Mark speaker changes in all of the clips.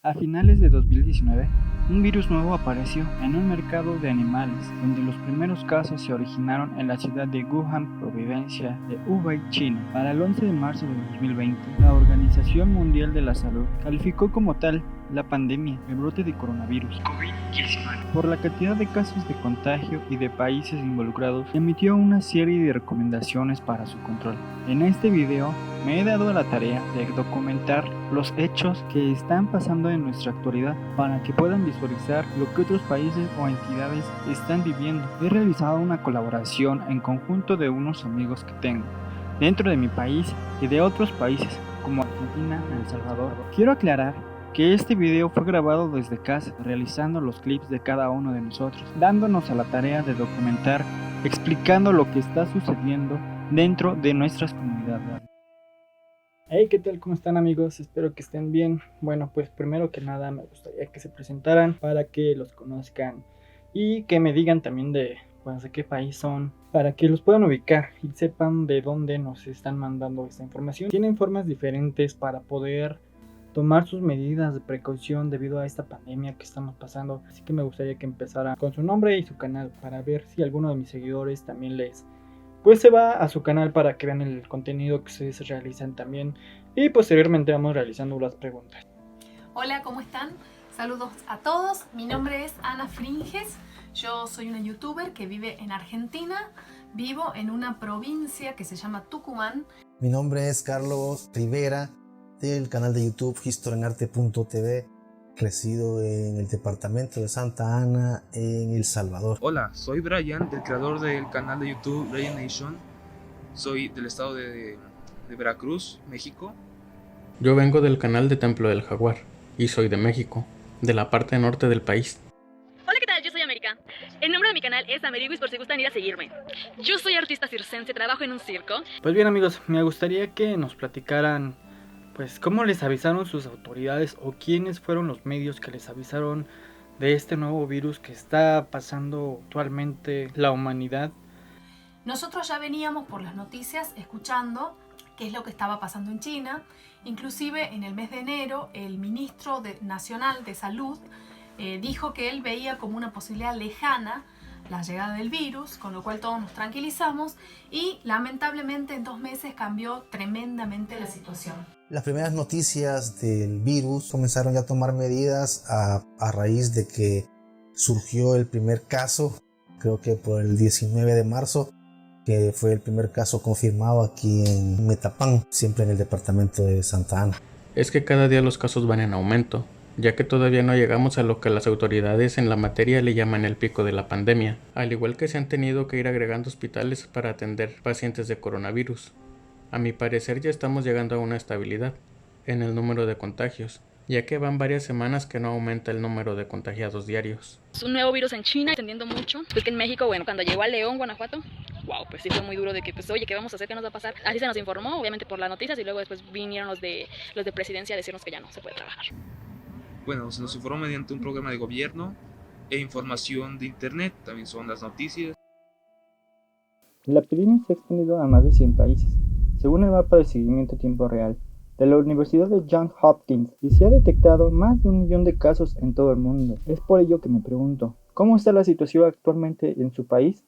Speaker 1: A finales de 2019, un virus nuevo apareció en un mercado de animales, donde los primeros casos se originaron en la ciudad de Wuhan, provincia de Hubei, China. Para el 11 de marzo de 2020, la Organización Mundial de la Salud calificó como tal la pandemia, el brote de coronavirus COVID-19. Por la cantidad de casos de contagio y de países involucrados, emitió una serie de recomendaciones para su control. En este video me he dado a la tarea de documentar los hechos que están pasando en nuestra actualidad para que puedan visualizar lo que otros países o entidades están viviendo. He realizado una colaboración en conjunto de unos amigos que tengo dentro de mi país y de otros países como Argentina y El Salvador. Quiero aclarar que este video fue grabado desde casa, realizando los clips de cada uno de nosotros, dándonos a la tarea de documentar, explicando lo que está sucediendo dentro de nuestras comunidades. Hey, ¿qué tal? ¿Cómo están, amigos? Espero que estén bien. Bueno, pues primero que nada me gustaría que se presentaran para que los conozcan y que me digan también de qué país son, para que los puedan ubicar y sepan de dónde nos están mandando esta información. Tienen formas diferentes para poder tomar sus medidas de precaución debido a esta pandemia que estamos pasando, así que me gustaría que empezara con su nombre y su canal para ver si alguno de mis seguidores también pues se va a su canal para que vean el contenido que ustedes realizan también y posteriormente vamos realizando las preguntas.
Speaker 2: Hola, ¿cómo están? Saludos a todos, mi nombre es Ana Fringes, yo soy una youtuber que vive en Argentina, vivo en una provincia que se llama Tucumán.
Speaker 3: Mi nombre es Carlos Rivera del canal de YouTube historianarte.tv. Resido en el departamento de Santa Ana, en El Salvador.
Speaker 4: Hola, soy Brian, el creador del canal de YouTube Brian Nation. Soy del estado de Veracruz, México.
Speaker 5: Yo vengo del canal de Templo del Jaguar y soy de México, de la parte norte del país.
Speaker 6: Hola, ¿qué tal? Yo soy América. El nombre de mi canal es Ameriguis por si gustan ir a seguirme. Yo soy artista circense, trabajo en un circo.
Speaker 1: Pues bien, amigos, me gustaría que nos platicaran pues cómo les avisaron sus autoridades o quiénes fueron los medios que les avisaron de este nuevo virus que está pasando actualmente la humanidad.
Speaker 2: Nosotros ya veníamos por las noticias escuchando qué es lo que estaba pasando en China. Inclusive en el mes de enero el ministro nacional de salud dijo que él veía como una posibilidad lejana la llegada del virus, con lo cual todos nos tranquilizamos y lamentablemente en 2 meses cambió tremendamente la situación.
Speaker 3: Las primeras noticias del virus comenzaron ya a tomar medidas a raíz de que surgió el primer caso, creo que por el 19 de marzo, que fue el primer caso confirmado aquí en Metapán, siempre en el departamento de Santa Ana.
Speaker 5: Es que cada día los casos van en aumento, ya que todavía no llegamos a lo que las autoridades en la materia le llaman el pico de la pandemia, al igual que se han tenido que ir agregando hospitales para atender pacientes de coronavirus. A mi parecer ya estamos llegando a una estabilidad en el número de contagios, ya que van varias semanas que no aumenta el número de contagiados diarios.
Speaker 6: Es un nuevo virus en China, extendiendo mucho. Pues que en México, bueno, cuando llegó a León, Guanajuato, wow, pues sí fue muy duro de que, pues oye, ¿qué vamos a hacer? ¿Qué nos va a pasar? Así se nos informó, obviamente por las noticias, y luego después vinieron los de presidencia a decirnos que ya no se puede trabajar.
Speaker 4: Bueno, se nos informó mediante un programa de gobierno e información de internet, también son las noticias.
Speaker 1: La epidemia se ha extendido a más de 100 países, según el mapa de seguimiento a tiempo real de la Universidad de Johns Hopkins, y se ha detectado más de 1 millón de casos en todo el mundo. Es por ello que me pregunto, ¿cómo está la situación actualmente en su país?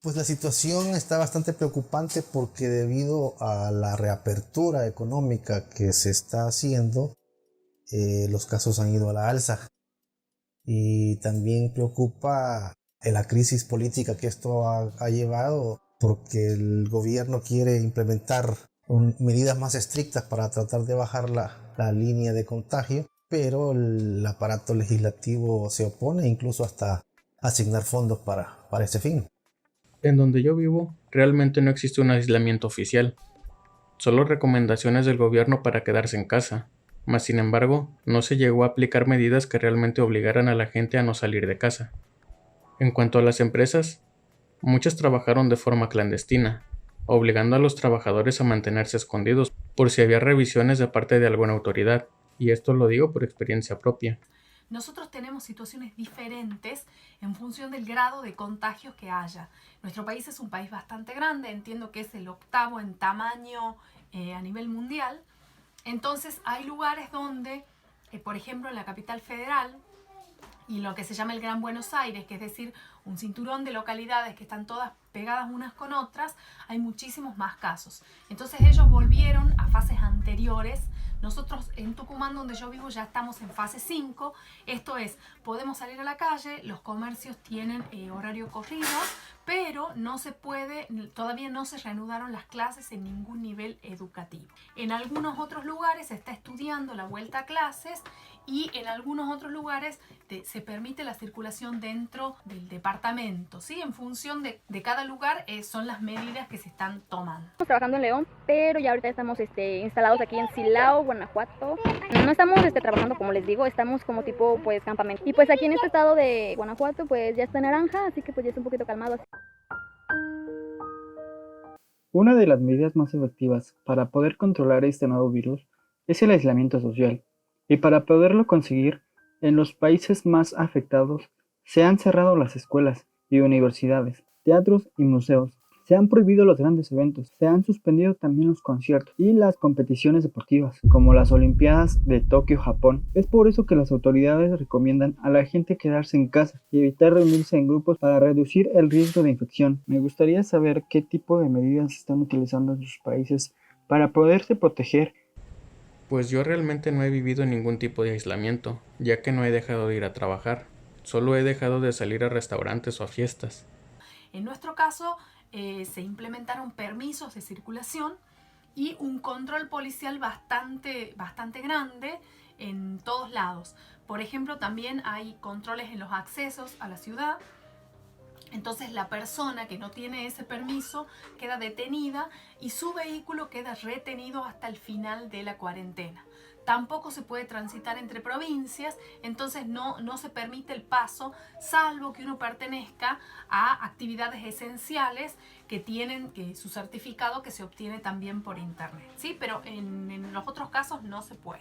Speaker 3: Pues la situación está bastante preocupante porque debido a la reapertura económica que se está haciendo, los casos han ido a la alza. Y también preocupa la crisis política que esto ha llevado, porque el gobierno quiere implementar medidas más estrictas para tratar de bajar la línea de contagio, pero el aparato legislativo se opone, incluso hasta asignar fondos para ese fin.
Speaker 5: En donde yo vivo, realmente no existe un aislamiento oficial, solo recomendaciones del gobierno para quedarse en casa, mas sin embargo, no se llegó a aplicar medidas que realmente obligaran a la gente a no salir de casa. En cuanto a las empresas, muchas trabajaron de forma clandestina, obligando a los trabajadores a mantenerse escondidos por si había revisiones de parte de alguna autoridad, y esto lo digo por experiencia propia.
Speaker 2: nosotros tenemos situaciones diferentes en función del grado de contagios que haya. Nuestro país es un país bastante grande, entiendo que es el 8º en tamaño a nivel mundial. Entonces hay lugares donde, por ejemplo en la capital federal y lo que se llama el Gran Buenos Aires, que es decir, un cinturón de localidades que están todas pegadas unas con otras, hay muchísimos más casos. Entonces ellos volvieron a fases anteriores. Nosotros en Tucumán, donde yo vivo, ya estamos en fase 5. Esto es, podemos salir a la calle, los comercios tienen horario corrido, pero no se puede, todavía no se reanudaron las clases en ningún nivel educativo. En algunos otros lugares se está estudiando la vuelta a clases y en algunos otros lugares se permite la circulación dentro del departamento, ¿sí? En función de cada lugar son las medidas que se están tomando.
Speaker 6: Estamos trabajando en León, pero ya ahorita estamos instalados aquí en Silao, Guanajuato. No estamos trabajando como les digo, estamos como tipo pues campamento. Y pues aquí en este estado de Guanajuato pues ya está naranja, así que pues ya está un poquito calmado.
Speaker 1: Una de las medidas más efectivas para poder controlar este nuevo virus es el aislamiento social. Y para poderlo conseguir, en los países más afectados se han cerrado las escuelas y universidades, teatros y museos. Se han prohibido los grandes eventos, se han suspendido también los conciertos y las competiciones deportivas, como las Olimpiadas de Tokio, Japón. Es por eso que las autoridades recomiendan a la gente quedarse en casa y evitar reunirse en grupos para reducir el riesgo de infección. Me gustaría saber qué tipo de medidas están utilizando en sus países para poderse proteger.
Speaker 5: Pues yo realmente no he vivido ningún tipo de aislamiento, ya que no he dejado de ir a trabajar, solo he dejado de salir a restaurantes o a fiestas.
Speaker 2: En nuestro caso, se implementaron permisos de circulación y un control policial bastante grande en todos lados. Por ejemplo, también hay controles en los accesos a la ciudad. Entonces la persona que no tiene ese permiso queda detenida y su vehículo queda retenido hasta el final de la cuarentena. Tampoco se puede transitar entre provincias, entonces no se permite el paso, salvo que uno pertenezca a actividades esenciales que tienen su certificado que se obtiene también por internet, ¿sí? Pero en los otros casos no se puede.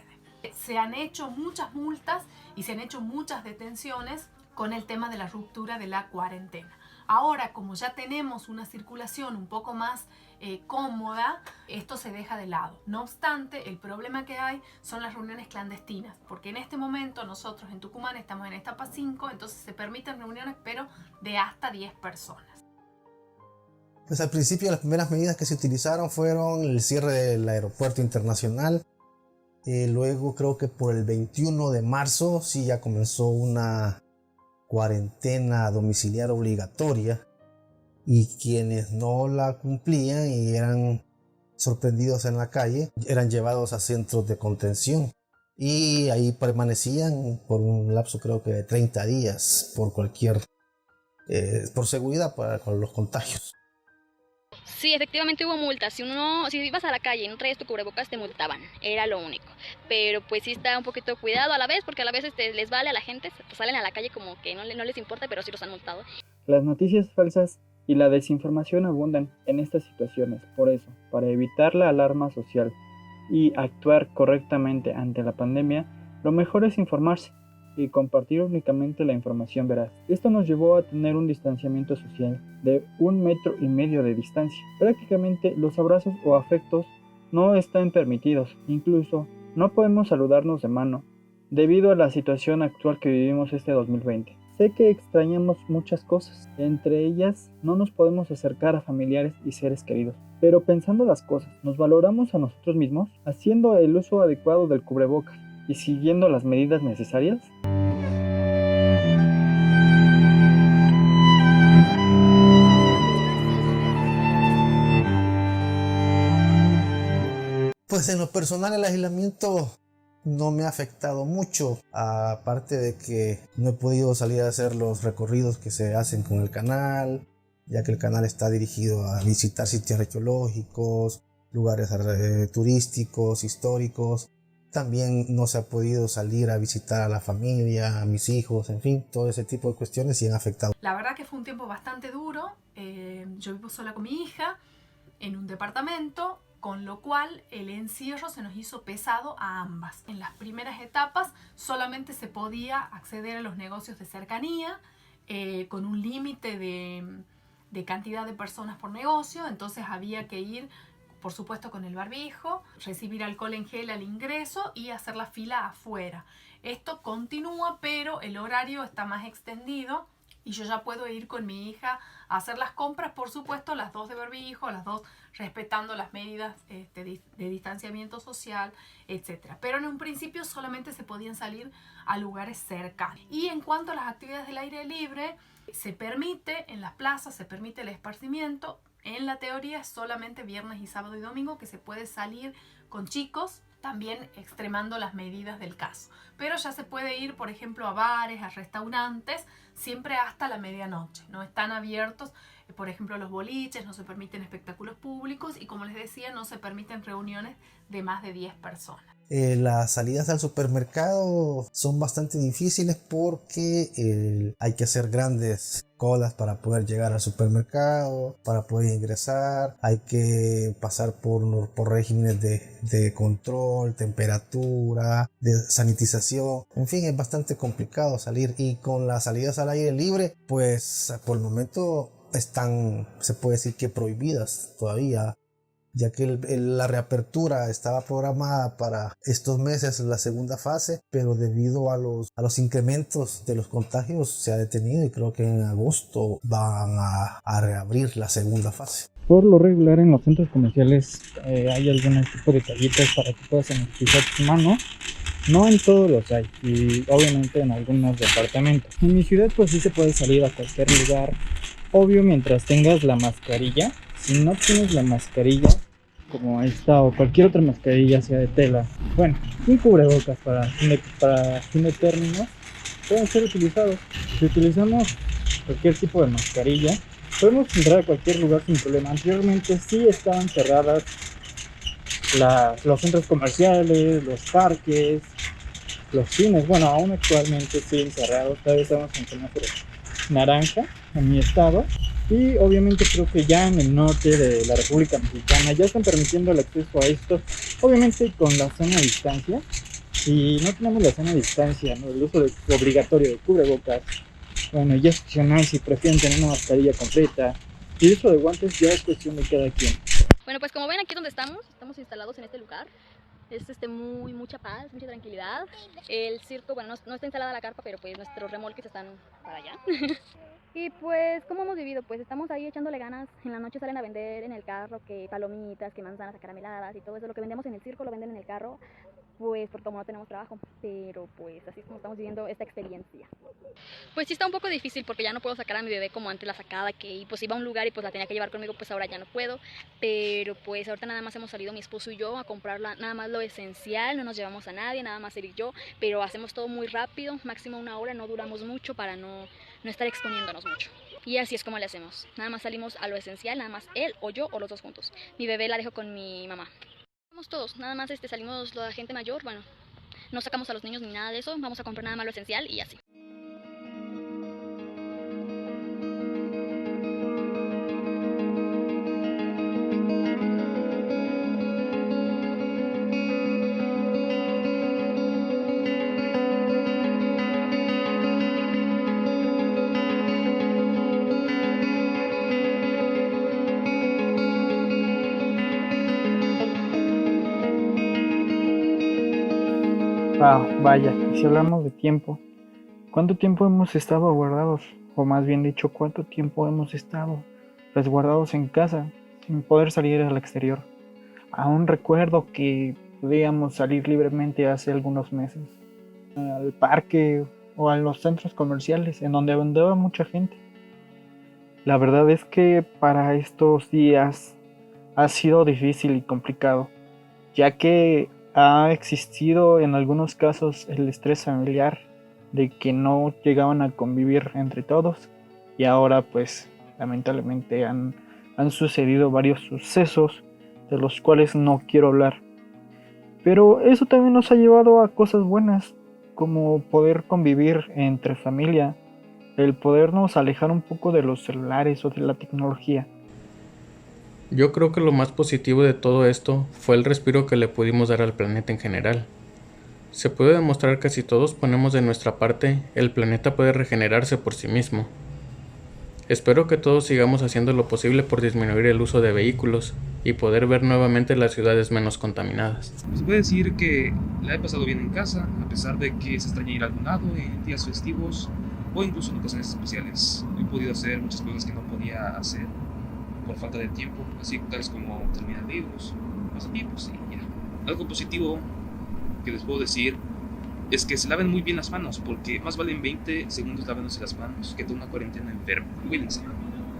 Speaker 2: Se han hecho muchas multas y se han hecho muchas detenciones con el tema de la ruptura de la cuarentena. Ahora, como ya tenemos una circulación un poco más cómoda, esto se deja de lado. No obstante, el problema que hay son las reuniones clandestinas, porque en este momento nosotros en Tucumán estamos en etapa 5, entonces se permiten reuniones, pero de hasta 10 personas.
Speaker 3: Pues al principio las primeras medidas que se utilizaron fueron el cierre del aeropuerto internacional. Luego creo que por el 21 de marzo sí ya comenzó una cuarentena domiciliar obligatoria y quienes no la cumplían y eran sorprendidos en la calle eran llevados a centros de contención y ahí permanecían por un lapso creo que de 30 días por seguridad con los contagios.
Speaker 6: Sí, efectivamente hubo multas. Si ibas a la calle y no traías tu cubrebocas, te multaban. Era lo único. Pero pues sí está un poquito cuidado a la vez, porque a la vez les vale a la gente, pues salen a la calle como que no les importa, pero sí los han multado.
Speaker 1: Las noticias falsas y la desinformación abundan en estas situaciones. Por eso, para evitar la alarma social y actuar correctamente ante la pandemia, lo mejor es informarse y compartir únicamente la información veraz. Esto nos llevó a tener un distanciamiento social de 1,5 metros de distancia. Prácticamente los abrazos o afectos no están permitidos, incluso no podemos saludarnos de mano, debido a la situación actual que vivimos este 2020. Sé que extrañamos muchas cosas, entre ellas no nos podemos acercar a familiares y seres queridos. Pero pensando las cosas, ¿nos valoramos a nosotros mismos? Haciendo el uso adecuado del cubrebocas y siguiendo las medidas necesarias.
Speaker 3: Pues en lo personal el aislamiento no me ha afectado mucho, aparte de que no he podido salir a hacer los recorridos que se hacen con el canal, ya que el canal está dirigido a visitar sitios arqueológicos, lugares turísticos, históricos. También no se ha podido salir a visitar a la familia, a mis hijos, en fin, todo ese tipo de cuestiones sí han afectado.
Speaker 2: La verdad que fue un tiempo bastante duro. Yo vivo sola con mi hija en un departamento con lo cual el encierro se nos hizo pesado a ambas. En las primeras etapas solamente se podía acceder a los negocios de cercanía con un límite de cantidad de personas por negocio, entonces había que ir, por supuesto, con el barbijo, recibir alcohol en gel al ingreso y hacer la fila afuera. Esto continúa, pero el horario está más extendido y yo ya puedo ir con mi hija a hacer las compras, por supuesto, las dos de barbijo, las dos respetando las medidas de distanciamiento social, etc. Pero en un principio solamente se podían salir a lugares cercanos. Y en cuanto a las actividades del aire libre, se permite en las plazas, se permite el esparcimiento. En la teoría es solamente viernes y sábado y domingo que se puede salir con chicos, también extremando las medidas del caso. Pero ya se puede ir, por ejemplo, a bares, a restaurantes, siempre hasta la medianoche. No están abiertos, por ejemplo, los boliches, no se permiten espectáculos públicos y, como les decía, no se permiten reuniones de más de 10 personas.
Speaker 3: Las salidas al supermercado son bastante difíciles porque hay que hacer grandes colas para poder llegar al supermercado, para poder ingresar, hay que pasar por regímenes de control, temperatura, de sanitización, en fin, es bastante complicado salir. Y con las salidas al aire libre, pues por el momento están, se puede decir que prohibidas todavía, ya que la reapertura estaba programada para estos meses, la segunda fase, pero debido a los incrementos de los contagios se ha detenido y creo que en agosto van a reabrir la segunda fase.
Speaker 1: Por lo regular en los centros comerciales hay algún tipo de tallitas para que puedas sanitizar tu mano. No en todos los hay, y obviamente en algunos departamentos. En mi ciudad pues sí se puede salir a cualquier lugar, obvio mientras tengas la mascarilla. Si no tienes la mascarilla, como esta o cualquier otra mascarilla, sea de tela, bueno, un cubrebocas para fin de términos, pueden ser utilizados. Si utilizamos cualquier tipo de mascarilla, podemos entrar a cualquier lugar sin problema. Anteriormente sí estaban cerradas los centros comerciales, los parques, los cines. Bueno, aún actualmente siguen cerrados. Todavía estamos en semáforo naranja en mi estado. Y obviamente creo que ya en el norte de la República Mexicana ya están permitiendo el acceso a esto, obviamente con la sana distancia. Si no tenemos la sana distancia, ¿no?, el uso obligatorio de cubrebocas, bueno, ya es opcional si prefieren tener una mascarilla completa. Y el uso de guantes ya es cuestión de cada quien.
Speaker 6: Bueno, pues como ven aquí donde estamos instalados en este lugar. Es mucha paz, mucha tranquilidad. El circo, bueno, no está instalada la carpa, pero pues nuestros remolques están para allá. Y pues, ¿cómo hemos vivido? Pues estamos ahí echándole ganas. En la noche salen a vender en el carro que palomitas, que manzanas acarameladas y todo eso. Lo que vendemos en el circo lo venden en el carro, pues porque como no tenemos trabajo. Pero pues así es como estamos viviendo esta experiencia. Pues sí está un poco difícil porque ya no puedo sacar a mi bebé como antes la sacaba, que pues iba a un lugar y pues la tenía que llevar conmigo, pues ahora ya no puedo. Pero pues ahorita nada más hemos salido mi esposo y yo a comprarla, nada más lo esencial, no nos llevamos a nadie, nada más él y yo. Pero hacemos todo muy rápido, máximo 1 hora, no duramos mucho para no estar exponiéndonos mucho. Y así es como le hacemos. Nada más salimos a lo esencial, nada más él o yo o los dos juntos. Mi bebé la dejo con mi mamá. Vamos todos, nada más salimos la gente mayor, bueno, no sacamos a los niños ni nada de eso, vamos a comprar nada más lo esencial y así.
Speaker 1: Vaya, y si hablamos de tiempo, ¿cuánto tiempo hemos estado guardados? O más bien dicho, ¿cuánto tiempo hemos estado resguardados en casa sin poder salir al exterior? Aún recuerdo que podíamos salir libremente hace algunos meses al parque o a los centros comerciales en donde abundaba mucha gente. La verdad es que para estos días ha sido difícil y complicado, ya que ha existido en algunos casos el estrés familiar de que no llegaban a convivir entre todos, y ahora pues lamentablemente han sucedido varios sucesos de los cuales no quiero hablar. Pero eso también nos ha llevado a cosas buenas, como poder convivir entre familia, el podernos alejar un poco de los celulares o de la tecnología.
Speaker 5: Yo creo que lo más positivo de todo esto fue el respiro que le pudimos dar al planeta en general. Se puede demostrar que si todos ponemos de nuestra parte, el planeta puede regenerarse por sí mismo. Espero que todos sigamos haciendo lo posible por disminuir el uso de vehículos y poder ver nuevamente las ciudades menos contaminadas.
Speaker 4: Se puede decir que la he pasado bien en casa, a pesar de que se extraña ir a algún lado en días festivos o incluso en ocasiones especiales. He podido hacer muchas cosas que no podía hacer por falta de tiempo, así tales como terminar libros, pasatiempos y ya. Algo positivo que les puedo decir es que se laven muy bien las manos, porque más valen 20 segundos lavándose las manos que toda una cuarentena enferma. Cuídense.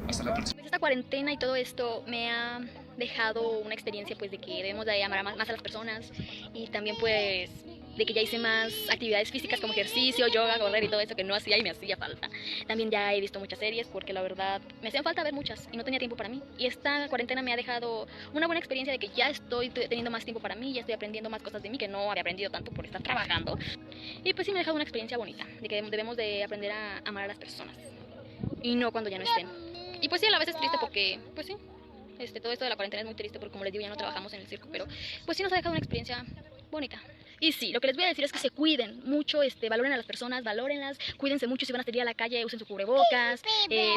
Speaker 4: Hasta la próxima.
Speaker 6: Pues esta cuarentena y todo esto me ha dejado una experiencia pues de que debemos de amar más a las personas y también pues de que ya hice más actividades físicas como ejercicio, yoga, correr y todo eso que no hacía y me hacía falta. También ya he visto muchas series porque la verdad me hacían falta ver muchas y no tenía tiempo para mí. Y esta cuarentena me ha dejado una buena experiencia de que ya estoy teniendo más tiempo para mí, ya estoy aprendiendo más cosas de mí que no había aprendido tanto por estar trabajando. Y pues sí me ha dejado una experiencia bonita, de que debemos de aprender a amar a las personas y no cuando ya no estén. Y pues sí, a la vez es triste porque, pues sí, todo esto de la cuarentena es muy triste porque como les digo ya no trabajamos en el circo, pero pues sí nos ha dejado una experiencia bonita. Y sí, lo que les voy a decir es que se cuiden mucho, valoren a las personas, valórenlas, cuídense mucho, si van a salir a la calle usen su cubrebocas,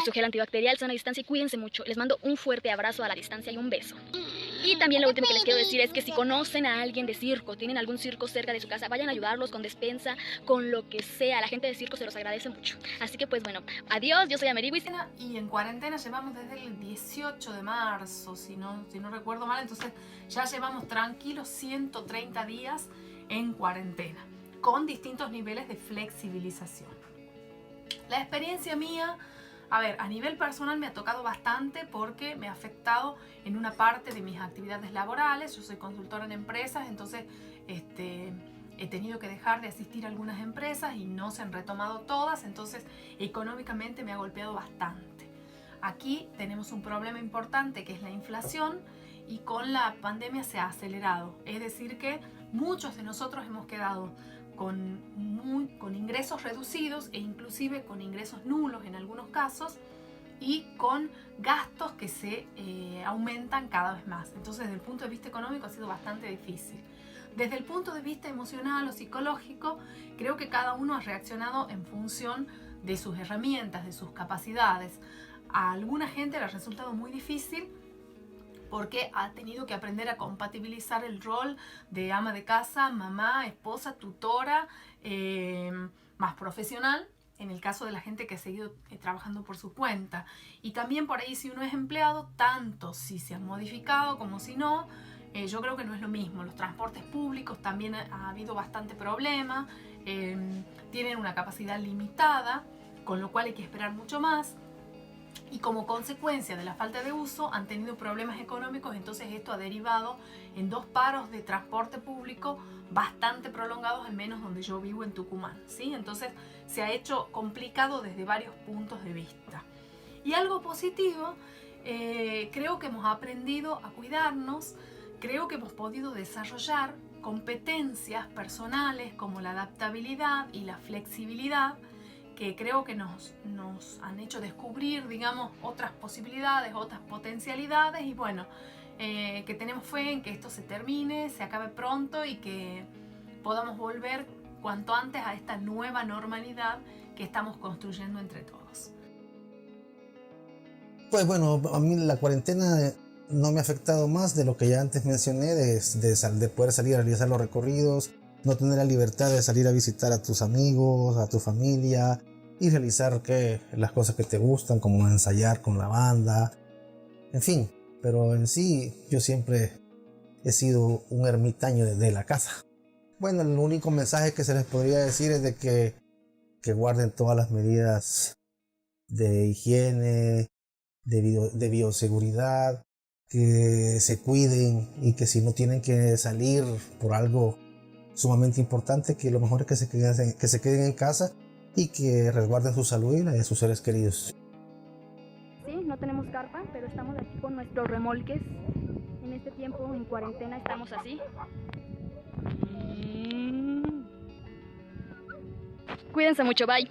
Speaker 6: su gel antibacterial, sana distancia y cuídense mucho. Les mando un fuerte abrazo a la distancia y un beso. Y también lo último que les quiero decir es que si conocen a alguien de circo, tienen algún circo cerca de su casa, vayan a ayudarlos con despensa, con lo que sea. La gente de circo se los agradece mucho. Así que pues bueno, adiós, yo soy Ameriwis.
Speaker 2: Y en cuarentena llevamos desde el 18 de marzo, si no recuerdo mal, entonces ya llevamos tranquilos 130 días en cuarentena, con distintos niveles de flexibilización. La experiencia mía, a nivel personal me ha tocado bastante porque me ha afectado en una parte de mis actividades laborales. Yo soy consultora en empresas, entonces he tenido que dejar de asistir a algunas empresas y no se han retomado todas, entonces económicamente me ha golpeado bastante. Aquí tenemos un problema importante que es la inflación y con la pandemia se ha acelerado, es decir que muchos de nosotros hemos quedado con ingresos reducidos e inclusive con ingresos nulos en algunos casos y con gastos que se aumentan cada vez más. Entonces desde el punto de vista económico ha sido bastante difícil. Desde el punto de vista emocional o psicológico, creo que cada uno ha reaccionado en función de sus herramientas, de sus capacidades. A alguna gente le ha resultado muy difícil porque ha tenido que aprender a compatibilizar el rol de ama de casa, mamá, esposa, tutora, más profesional, en el caso de la gente que ha seguido trabajando por su cuenta. Y también por ahí si uno es empleado, tanto si se han modificado como si no, yo creo que no es lo mismo. Los transportes públicos también ha habido bastante problema, tienen una capacidad limitada, con lo cual hay que esperar mucho más. Y como consecuencia de la falta de uso han tenido problemas económicos, entonces esto ha derivado en 2 paros de transporte público bastante prolongados, al menos donde yo vivo en Tucumán, ¿sí? Entonces se ha hecho complicado desde varios puntos de vista. Y algo positivo, creo que hemos aprendido a cuidarnos, creo que hemos podido desarrollar competencias personales como la adaptabilidad y la flexibilidad, que creo que nos han hecho descubrir, digamos, otras posibilidades, otras potencialidades y bueno, que tenemos fe en que esto se termine, se acabe pronto y que podamos volver cuanto antes a esta nueva normalidad que estamos construyendo entre todos.
Speaker 3: Pues bueno, a mí la cuarentena no me ha afectado más de lo que ya antes mencioné, de poder salir a realizar los recorridos, no tener la libertad de salir a visitar a tus amigos, a tu familia y realizar las cosas que te gustan, como ensayar con la banda, en fin. Pero en sí yo siempre he sido un ermitaño de la casa. Bueno, el único mensaje que se les podría decir es de que guarden todas las medidas de higiene, de bioseguridad, que se cuiden y que si no tienen que salir por algo sumamente importante, que lo mejor es que se queden en casa y que resguarden su salud y la de sus seres queridos.
Speaker 6: Sí, no tenemos carpa, pero estamos aquí con nuestros remolques. En este tiempo, en cuarentena, estamos así. Cuídense mucho, bye.